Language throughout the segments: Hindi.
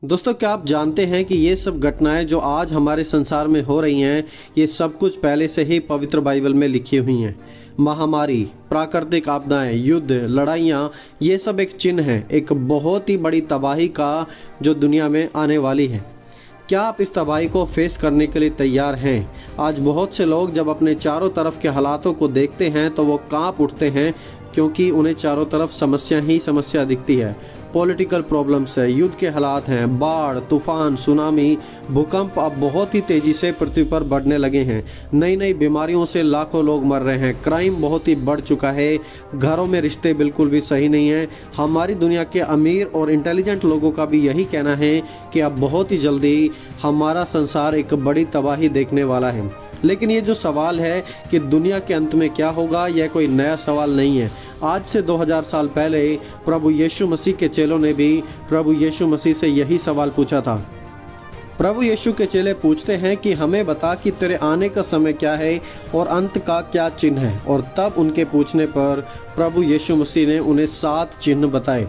दोस्तों, क्या आप जानते हैं कि ये सब घटनाएं जो आज हमारे संसार में हो रही हैं, ये सब कुछ पहले से ही पवित्र बाइबल में लिखी हुई हैं। महामारी, प्राकृतिक आपदाएं, युद्ध, लड़ाइयाँ, ये सब एक चिन्ह है, एक बहुत ही बड़ी तबाही का जो दुनिया में आने वाली है। क्या आप इस तबाही को फेस करने के लिए तैयार हैं? आज बहुत से लोग जब अपने चारों तरफ के हालातों को देखते हैं तो वो कांप उठते हैं, क्योंकि उन्हें चारों तरफ समस्या ही समस्या दिखती है। पॉलिटिकल प्रॉब्लम्स है, युद्ध के हालात हैं, बाढ़, तूफान, सुनामी, भूकंप अब बहुत ही तेज़ी से पृथ्वी पर बढ़ने लगे हैं। नई नई बीमारियों से लाखों लोग मर रहे हैं। क्राइम बहुत ही बढ़ चुका है। घरों में रिश्ते बिल्कुल भी सही नहीं हैं। हमारी दुनिया के अमीर और इंटेलिजेंट लोगों का भी यही कहना है कि अब बहुत ही जल्दी हमारा संसार एक बड़ी तबाही देखने वाला है। लेकिन ये जो सवाल है कि दुनिया के अंत में क्या होगा, यह कोई नया सवाल नहीं है। आज से 2000 साल पहले प्रभु यीशु मसीह के चेलों ने भी प्रभु यीशु मसीह से यही सवाल पूछा था। प्रभु यीशु के चेले पूछते हैं कि हमें बता कि तेरे आने का समय क्या है और अंत का क्या चिन्ह है। और तब उनके पूछने पर प्रभु यीशु मसीह ने उन्हें 7 चिन्ह बताए।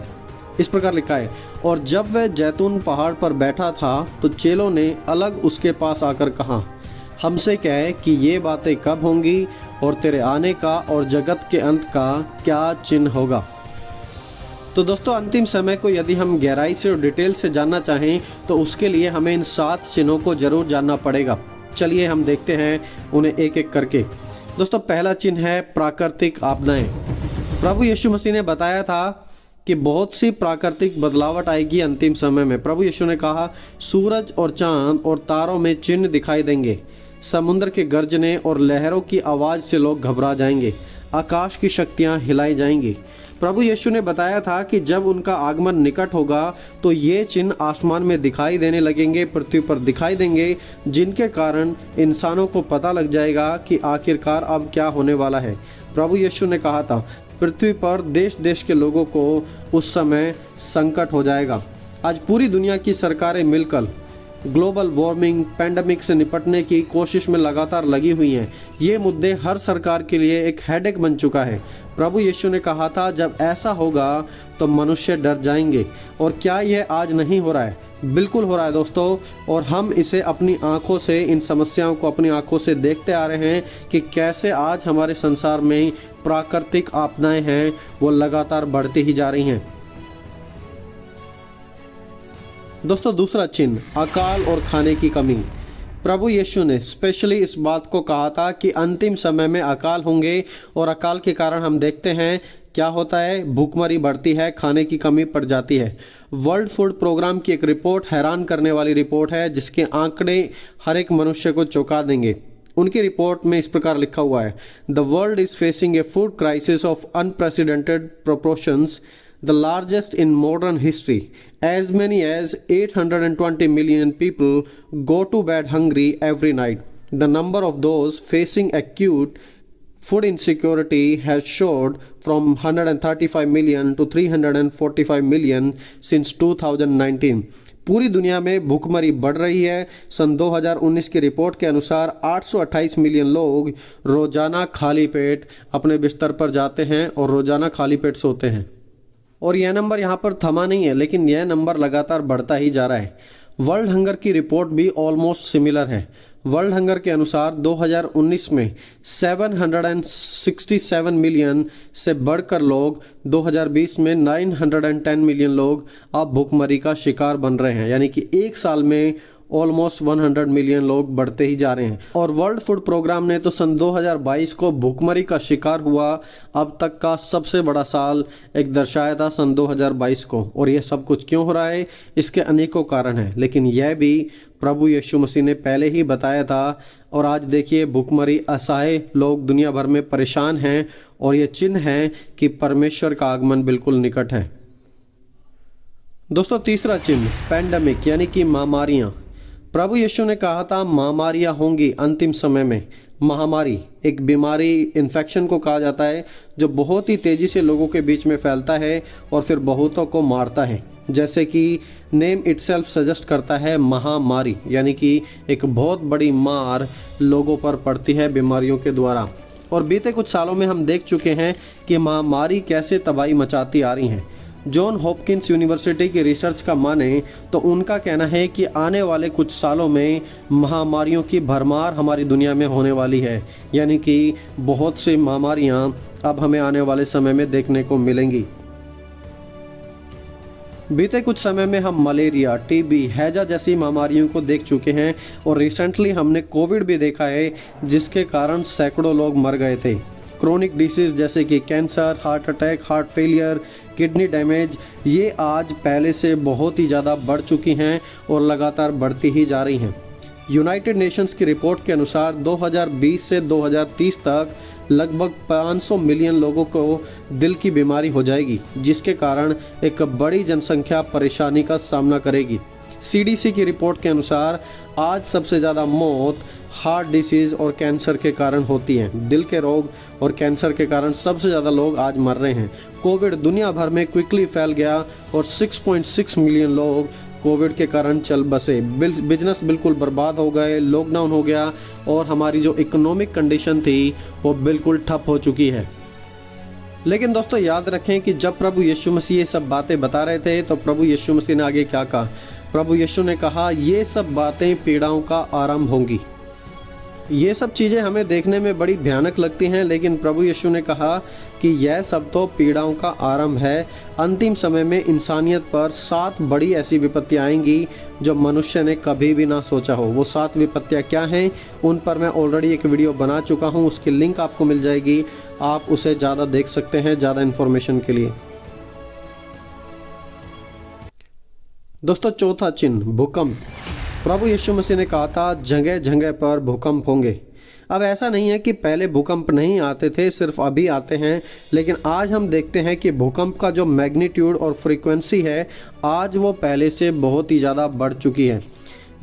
इस प्रकार लिखा है, और जब वह जैतून पहाड़ पर बैठा था तो चेलों ने अलग उसके पास आकर कहा, हमसे कहे कि ये बातें कब होंगी और तेरे आने का और जगत के अंत का क्या चिन्ह होगा। तो दोस्तों, अंतिम समय को यदि हम गहराई से और डिटेल से जानना चाहें तो उसके लिए हमें इन 7 चिन्हों को जरूर जानना पड़ेगा। चलिए हम देखते हैं उन्हें एक एक करके। दोस्तों, पहला चिन्ह है प्राकृतिक आपदाएं। प्रभु यीशु मसीह ने बताया था कि बहुत सी प्राकृतिक बदलावट आएगी अंतिम समय में। प्रभु यीशु ने कहा, सूरज और चांद और तारों में चिन्ह दिखाई देंगे, समुद्र के गर्जने और लहरों की आवाज़ से लोग घबरा जाएंगे, आकाश की शक्तियां हिलाई जाएंगी। प्रभु यीशु ने बताया था कि जब उनका आगमन निकट होगा तो ये चिन्ह आसमान में दिखाई देने लगेंगे, पृथ्वी पर दिखाई देंगे, जिनके कारण इंसानों को पता लग जाएगा कि आखिरकार अब क्या होने वाला है। प्रभु यीशु ने कहा था, पृथ्वी पर देश देश के लोगों को उस समय संकट हो जाएगा। आज पूरी दुनिया की सरकारें मिलकर ग्लोबल वार्मिंग, पैंडेमिक से निपटने की कोशिश में लगातार लगी हुई हैं। ये मुद्दे हर सरकार के लिए एक हेडेक बन चुका है। प्रभु यीशु ने कहा था, जब ऐसा होगा तो मनुष्य डर जाएंगे। और क्या यह आज नहीं हो रहा है? बिल्कुल हो रहा है दोस्तों। और हम इसे अपनी आंखों से, इन समस्याओं को अपनी आंखों से देखते आ रहे हैं कि कैसे आज हमारे संसार में प्राकृतिक आपदाएं हैं, वो लगातार बढ़ती ही जा रही हैं। दोस्तों, दूसरा चिन्ह, अकाल और खाने की कमी। प्रभु यीशु ने स्पेशली इस बात को कहा था कि अंतिम समय में अकाल होंगे, और अकाल के कारण हम देखते हैं क्या होता है, भूखमरी बढ़ती है, खाने की कमी पड़ जाती है। वर्ल्ड फूड प्रोग्राम की एक रिपोर्ट हैरान करने वाली रिपोर्ट है, जिसके आंकड़े हर एक मनुष्य को चौंका देंगे। उनकी रिपोर्ट में इस प्रकार लिखा हुआ है, the world is facing A food crisis of unprecedented proportions, the largest in modern history. As many as 820 million people go to bed hungry every night. The number of those facing acute food insecurity has soared from 135 million to 345 million since 2019. पूरी दुनिया में भूखमरी बढ़ रही है। सन 2019 की रिपोर्ट के अनुसार 828 मिलियन लोग रोजाना खाली पेट अपने बिस्तर पर जाते हैं और रोजाना खाली पेट सोते हैं। और यह नंबर यहाँ पर थमा नहीं है, लेकिन यह नंबर लगातार बढ़ता ही जा रहा है। वर्ल्ड हंगर की रिपोर्ट भी ऑलमोस्ट सिमिलर है। वर्ल्ड हंगर के अनुसार 2019 में 767 मिलियन से बढ़कर लोग 2020 में 910 मिलियन लोग अब भूखमरी का शिकार बन रहे हैं। यानी कि एक साल में ऑलमोस्ट 100 मिलियन लोग बढ़ते ही जा रहे हैं। और वर्ल्ड फूड प्रोग्राम ने तो सन 2022 को भूखमरी का शिकार हुआ अब तक का सबसे बड़ा साल एक दर्शाया था, सन 2022 को। और यह सब कुछ क्यों हो रहा है? इसके अनेकों कारण हैं, लेकिन यह भी प्रभु यीशु मसीह ने पहले ही बताया था। और आज देखिए, भूखमरी, असहाय लोग दुनिया भर में परेशान हैं, और यह चिन्ह है कि परमेश्वर का आगमन बिल्कुल निकट है। दोस्तों, तीसरा चिन्ह, पैंडेमिक यानी कि महामारियां। प्रभु यीशु ने कहा था, महामारियां होंगी अंतिम समय में। महामारी एक बीमारी, इन्फेक्शन को कहा जाता है, जो बहुत ही तेज़ी से लोगों के बीच में फैलता है और फिर बहुतों को मारता है। जैसे कि नेम इटसेल्फ सजेस्ट करता है, महामारी यानी कि एक बहुत बड़ी मार लोगों पर पड़ती है बीमारियों के द्वारा। और बीते कुछ सालों में हम देख चुके हैं कि महामारी कैसे तबाही मचाती आ रही हैं। जॉन हॉपकिंस यूनिवर्सिटी की रिसर्च का माने तो उनका कहना है कि आने वाले कुछ सालों में महामारियों की भरमार हमारी दुनिया में होने वाली है, यानी कि बहुत सी महामारियां अब हमें आने वाले समय में देखने को मिलेंगी। बीते कुछ समय में हम मलेरिया, टीबी, हैजा जैसी महामारियों को देख चुके हैं और रिसेंटली हमने कोविड भी देखा है, जिसके कारण सैकड़ों लोग मर गए थे। क्रोनिक डिसीज जैसे कि cancer, heart attack, heart failure, kidney damage, ये आज पहले से बहुत ही ज़्यादा बढ़ चुकी हैं और लगातार बढ़ती ही जा रही हैं। यूनाइटेड नेशंस की रिपोर्ट के अनुसार 2020 से 2030 तक लगभग 500 मिलियन लोगों को दिल की बीमारी हो जाएगी, जिसके कारण एक बड़ी जनसंख्या परेशानी का सामना करेगी। सीडीसी की रिपोर्ट के अनुसार आज सबसे ज़्यादा मौत हार्ट डिसीज़ और कैंसर के कारण होती हैं। दिल के रोग और कैंसर के कारण सबसे ज़्यादा लोग आज मर रहे हैं। कोविड दुनिया भर में क्विकली फैल गया और 6.6 मिलियन लोग कोविड के कारण चल बसे। बिजनेस बिल्कुल बर्बाद हो गए, लॉकडाउन हो गया और हमारी जो इकोनॉमिक कंडीशन थी वो बिल्कुल ठप हो चुकी है। लेकिन दोस्तों याद रखें कि जब प्रभु यीशु मसीह ये सब बातें बता रहे थे तो प्रभु यीशु मसीह ने आगे क्या कहा। प्रभु यीशु ने कहा, ये सब बातें पीड़ाओं का आरंभ होंगी। ये सब चीज़ें हमें देखने में बड़ी भयानक लगती हैं, लेकिन प्रभु यीशु ने कहा कि यह सब तो पीड़ाओं का आरंभ है। अंतिम समय में इंसानियत पर 7 बड़ी ऐसी विपत्तियाँ आएंगी जो मनुष्य ने कभी भी ना सोचा हो। वो 7 विपत्तियाँ क्या हैं, उन पर मैं ऑलरेडी एक वीडियो बना चुका हूँ, उसकी लिंक आपको मिल जाएगी, आप उसे ज़्यादा देख सकते हैं ज़्यादा इन्फॉर्मेशन के लिए। दोस्तों चौथा चिन्ह, भूकंप। प्रभु यीशु मसीह ने कहा था जगह जगह पर भूकंप होंगे। अब ऐसा नहीं है कि पहले भूकंप नहीं आते थे, सिर्फ अभी आते हैं, लेकिन आज हम देखते हैं कि भूकंप का जो मैग्नीट्यूड और फ्रीक्वेंसी है आज वो पहले से बहुत ही ज़्यादा बढ़ चुकी है।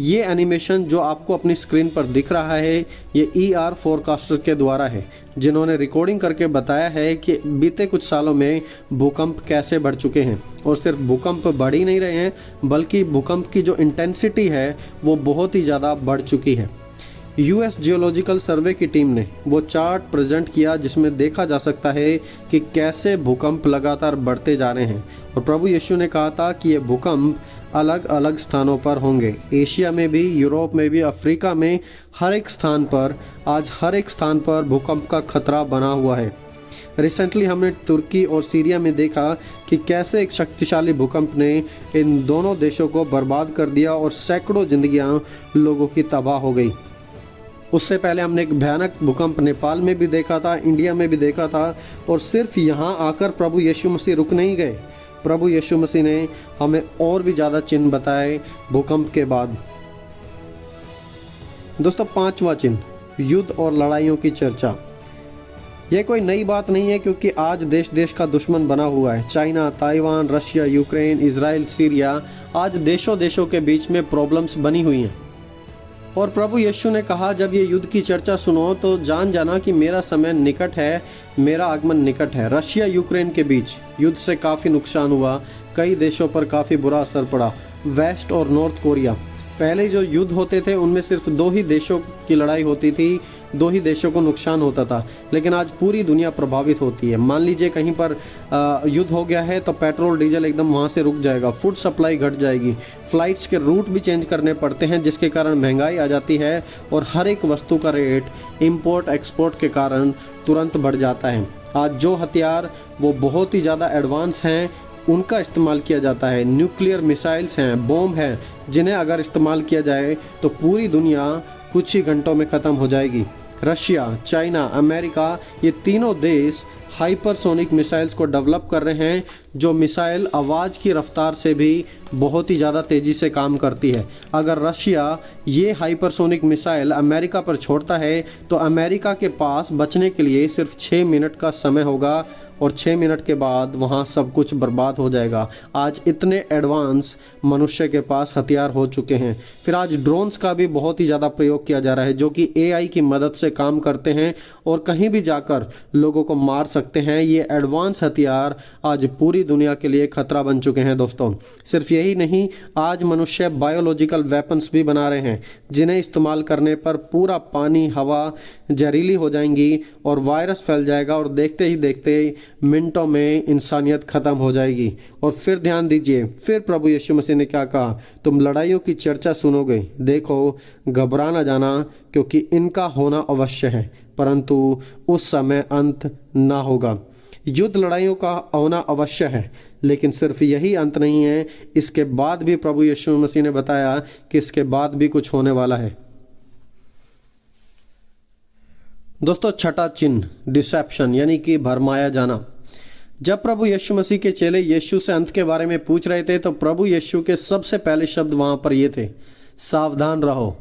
ये एनिमेशन जो आपको अपनी स्क्रीन पर दिख रहा है ये ER फोरकास्टर के द्वारा है, जिन्होंने रिकॉर्डिंग करके बताया है कि बीते कुछ सालों में भूकंप कैसे बढ़ चुके हैं। और सिर्फ भूकंप बढ़ ही नहीं रहे हैं, बल्कि भूकंप की जो इंटेंसिटी है वो बहुत ही ज़्यादा बढ़ चुकी है। US जियोलॉजिकल सर्वे की टीम ने वो चार्ट प्रेजेंट किया जिसमें देखा जा सकता है कि कैसे भूकंप लगातार बढ़ते जा रहे हैं। और प्रभु यीशु ने कहा था कि ये भूकंप अलग अलग स्थानों पर होंगे, एशिया में भी, यूरोप में भी, अफ्रीका में, हर एक स्थान पर भूकंप का खतरा बना हुआ है। रिसेंटली हमने तुर्की और सीरिया में देखा कि कैसे एक शक्तिशाली भूकंप ने इन दोनों देशों को बर्बाद कर दिया और सैकड़ों जिंदगियां लोगों की तबाह हो गई। उससे पहले हमने एक भयानक भूकंप नेपाल में भी देखा था, इंडिया में भी देखा था। और सिर्फ यहाँ आकर प्रभु यीशु मसीह रुक नहीं गए, प्रभु यीशु मसीह ने हमें और भी ज़्यादा चिन्ह बताए भूकंप के बाद। दोस्तों पांचवा चिन्ह, युद्ध और लड़ाइयों की चर्चा। यह कोई नई बात नहीं है, क्योंकि आज देश देश का दुश्मन बना हुआ है। China, Taiwan, Russia, Ukraine, Israel, Syria, आज देशों देशों के बीच में प्रॉब्लम्स बनी हुई हैं। और प्रभु यीशु ने कहा जब ये युद्ध की चर्चा सुनो तो जान जाना कि मेरा समय निकट है, मेरा आगमन निकट है। रशिया यूक्रेन के बीच युद्ध से काफ़ी नुकसान हुआ, कई देशों पर काफ़ी बुरा असर पड़ा। वेस्ट और नॉर्थ कोरिया, पहले जो युद्ध होते थे उनमें सिर्फ 2 ही देशों की लड़ाई होती थी, 2 ही देशों को नुकसान होता था, लेकिन आज पूरी दुनिया प्रभावित होती है। मान लीजिए कहीं पर युद्ध हो गया है तो पेट्रोल डीजल एकदम वहाँ से रुक जाएगा, फूड सप्लाई घट जाएगी, फ्लाइट्स के रूट भी चेंज करने पड़ते हैं, जिसके कारण महंगाई आ जाती है और हर एक वस्तु का रेट इंपोर्ट एक्सपोर्ट के कारण तुरंत बढ़ जाता है। आज जो हथियार वो बहुत ही ज़्यादा एडवांस हैं उनका इस्तेमाल किया जाता है। न्यूक्लियर मिसाइल्स हैं, बॉम्ब हैं, जिन्हें अगर इस्तेमाल किया जाए तो पूरी दुनिया कुछ ही घंटों में ख़त्म हो जाएगी। रशिया, चाइना, अमेरिका, ये तीनों देश हाइपरसोनिक मिसाइल्स को डेवलप कर रहे हैं, जो मिसाइल आवाज़ की रफ्तार से भी बहुत ही ज़्यादा तेज़ी से काम करती है। अगर रशिया ये हाइपरसोनिक मिसाइल अमेरिका पर छोड़ता है तो अमेरिका के पास बचने के लिए सिर्फ 6 मिनट का समय होगा और 6 मिनट के बाद वहाँ सब कुछ बर्बाद हो जाएगा। आज इतने एडवांस मनुष्य के पास हथियार हो चुके हैं। फिर आज ड्रोन्स का भी बहुत ही ज़्यादा प्रयोग किया जा रहा है, जो कि AI की मदद से काम करते हैं और कहीं भी जाकर लोगों को मार सकते सकते हैं, ये एडवांस हथियार आज पूरी दुनिया के लिए खतरा बन चुके हैं दोस्तों। सिर्फ यही नहीं, आज मनुष्य बायोलॉजिकल वेपन्स भी बना रहे हैं जिन्हें इस्तेमाल करने पर पूरा पानी, हवा जहरीली हो जाएंगी और वायरस फैल जाएगा और देखते ही देखते मिनटों में इंसानियत खत्म हो जाएगी। और फिर ध्यान दीजिए, फिर प्रभु यीशु मसीह ने क्या कहा, तुम लड़ाइयों की चर्चा सुनोगे, देखो घबरा ना जाना क्योंकि इनका होना अवश्य है, परंतु उस समय अंत ना होगा। युद्ध लड़ाइयों का होना अवश्य है, लेकिन सिर्फ यही अंत नहीं है, इसके बाद भी प्रभु यीशु मसीह ने बताया कि इसके बाद भी कुछ होने वाला है। दोस्तों, छठा चिन्ह डिसेप्शन यानी कि भरमाया जाना। जब प्रभु यीशु मसीह के चेले यीशु से अंत के बारे में पूछ रहे थे तो प्रभु यीशु के सबसे पहले शब्द वहां पर ये थे, सावधान रहो,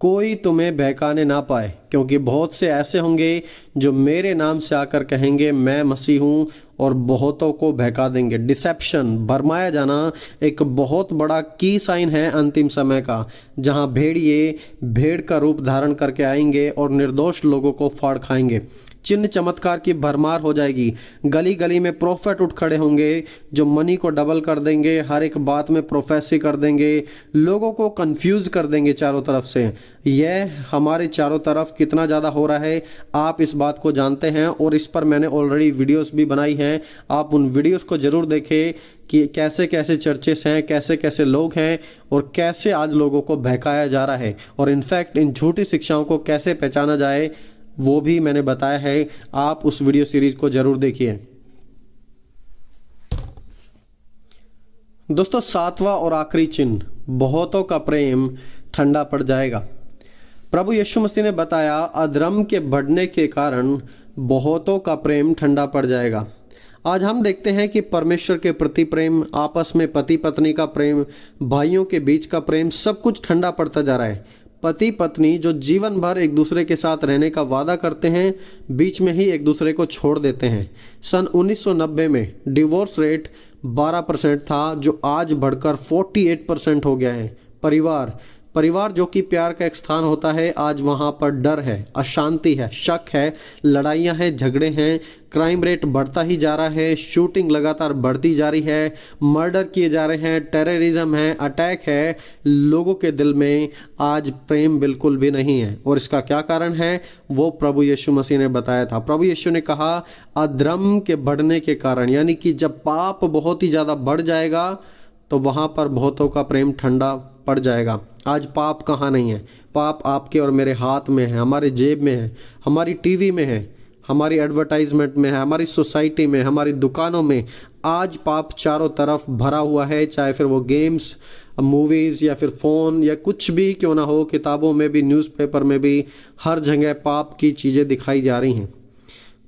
कोई तुम्हें बहकाने ना पाए, क्योंकि बहुत से ऐसे होंगे जो मेरे नाम से आकर कहेंगे मैं मसीह हूँ और बहुतों को बहका देंगे। डिसेप्शन, भरमाया जाना, एक बहुत बड़ा की साइन है अंतिम समय का, जहाँ भेड़िए भेड़ का रूप धारण करके आएंगे और निर्दोष लोगों को फाड़ खाएंगे। चिन्ह चमत्कार की भरमार हो जाएगी। गली गली में प्रोफेट उठ खड़े होंगे जो मनी को डबल कर देंगे, हर एक बात में प्रोफेसी कर देंगे, लोगों को कंफ्यूज कर देंगे चारों तरफ से। यह हमारे चारों तरफ कितना ज़्यादा हो रहा है आप इस बात को जानते हैं और इस पर मैंने ऑलरेडी वीडियोस भी बनाई हैं। आप उन वीडियोस को जरूर देखें कि कैसे कैसे चर्चेस हैं, कैसे कैसे लोग हैं और कैसे आज लोगों को बहकाया जा रहा है, और इनफैक्ट इन झूठी शिक्षाओं को कैसे पहचाना जाए वो भी मैंने बताया है। आप उस वीडियो सीरीज को जरूर देखिए। दोस्तों, सातवां और आखिरी चिन्ह, बहुतों का प्रेम ठंडा पड़ जाएगा। प्रभु यीशु मसीह ने बताया, अधर्म के बढ़ने के कारण बहुतों का प्रेम ठंडा पड़ जाएगा। आज हम देखते हैं कि परमेश्वर के प्रति प्रेम, आपस में पति पत्नी का प्रेम, भाइयों के बीच का प्रेम, सब कुछ ठंडा पड़ता जा रहा है। पति पत्नी जो जीवन भर एक दूसरे के साथ रहने का वादा करते हैं, बीच में ही एक दूसरे को छोड़ देते हैं। सन 1990 में डिवोर्स रेट 12% था, जो आज बढ़कर 48% हो गया है। परिवार जो कि प्यार का एक स्थान होता है, आज वहाँ पर डर है, अशांति है, शक है, लड़ाइयाँ हैं, झगड़े हैं, क्राइम रेट बढ़ता ही जा रहा है, शूटिंग लगातार बढ़ती जा रही है, मर्डर किए जा रहे हैं, टेररिज्म है, अटैक है। लोगों के दिल में आज प्रेम बिल्कुल भी नहीं है, और इसका क्या कारण है वो प्रभु यीशु मसीह ने बताया था। प्रभु यीशु ने कहा, अधर्म के बढ़ने के कारण, यानी कि जब पाप बहुत ही ज़्यादा बढ़ जाएगा तो वहाँ पर बहुतों का प्रेम ठंडा पड़ जाएगा। आज पाप कहाँ नहीं है, पाप आपके और मेरे हाथ में है, हमारे जेब में है, हमारी टीवी में है, हमारी एडवर्टाइजमेंट में है, हमारी सोसाइटी में, हमारी दुकानों में। आज पाप चारों तरफ भरा हुआ है, चाहे फिर वो गेम्स, मूवीज़ या फिर फ़ोन या कुछ भी क्यों ना हो, किताबों में भी, न्यूज़पेपर में भी, हर जगह पाप की चीज़ें दिखाई जा रही हैं।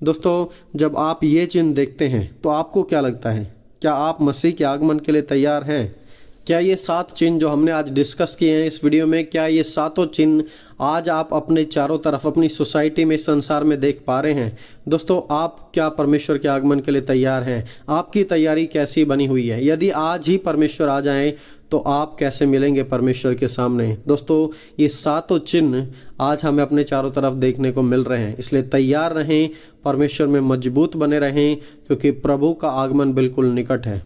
दोस्तों, जब आप ये चिन्ह देखते हैं तो आपको क्या लगता है, क्या आप मसीह के आगमन के लिए तैयार हैं? क्या ये 7 चिन्ह जो हमने आज डिस्कस किए हैं इस वीडियो में, क्या ये 7 चिन्ह आज आप अपने चारों तरफ, अपनी सोसाइटी में, संसार में देख पा रहे हैं? दोस्तों, आप क्या परमेश्वर के आगमन के लिए तैयार हैं? आपकी तैयारी कैसी बनी हुई है? यदि आज ही परमेश्वर आ जाएं तो आप कैसे मिलेंगे परमेश्वर के सामने? दोस्तों, ये 7 चिन्ह आज हमें अपने चारों तरफ देखने को मिल रहे हैं, इसलिए तैयार रहें, परमेश्वर में मजबूत बने रहें, क्योंकि प्रभु का आगमन बिल्कुल निकट है।